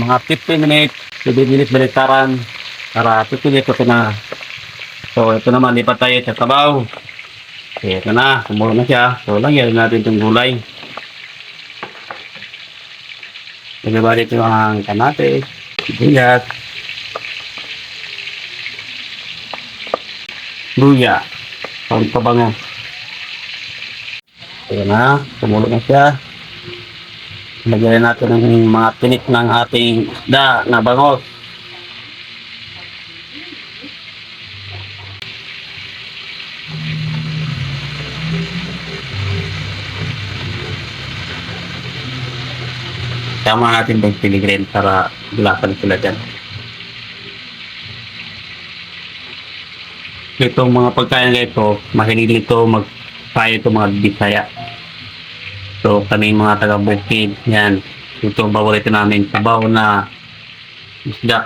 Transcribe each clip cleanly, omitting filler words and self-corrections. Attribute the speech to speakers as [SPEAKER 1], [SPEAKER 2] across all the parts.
[SPEAKER 1] mga 15 minutes, 20 minutes baliktaran para tutuloy ko ito na. So ito naman, lipat tayo sa sabaw. Okay, ito na, kumulo na siya. So lagyan natin itong gulay. Lagyan ito ang kamatis, sibuyas, luya, pampabango. Ayan na, kumulo na siya. Lagyan natin ng mga tinik ng ating isda na bangos. Tama natin ng piligrin para gulapan sila dyan. Itong mga pagkain na ito, mahilig ito magpayo ito mga Bisaya. So kami mga taga-Bukid, yan. Ito ang paborito namin, sabaw na isda.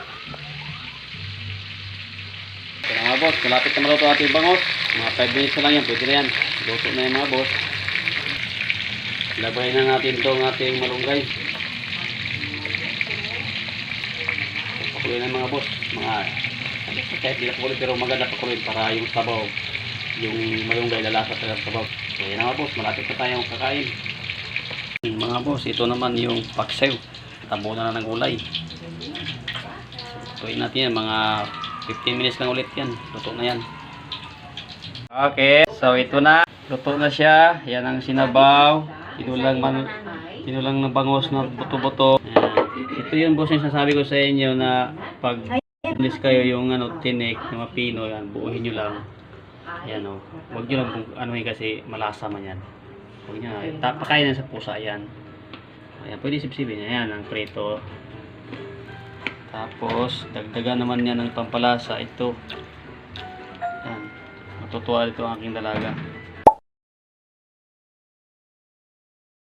[SPEAKER 1] Kaya mga boss, malapit na maluto ating bangos. Mga 5 minutes na lang yan, pwede na yan. Luto na yan mga boss. Labayin na natin itong ating malunggay. Pakuloy na mga boss. Kahit di na pakuloy pero maganda pakuloy para yung sabaw, yung malunggay lalasa sa sabaw. So yan mga boss, malapit na tayong kakain. Mga boss, ito naman yung paksiw. Tabo na ng gulay. Tuloy natin yan, mga 15 minutes lang ulit yan. Luto na yan. Okay, so ito na. Luto na siya. Yan ang sinabaw. Tinulang ng bangos na buto-buto. Ito yung boss yung sasabi ko sa inyo na pag alis kayo yung tinik ng mapino, yan, buuhin nyo lang. Yan o. Huwag nyo lang anuhin kasi malasa man yan. Huwag nyo na. Pakain na sa pusa yan. Ayan, pwede sipsipin niya yan ang preto. Tapos, dagdagan naman niya ng pampalasa. Ito. Yan. Matutuwa ito ang aking dalaga.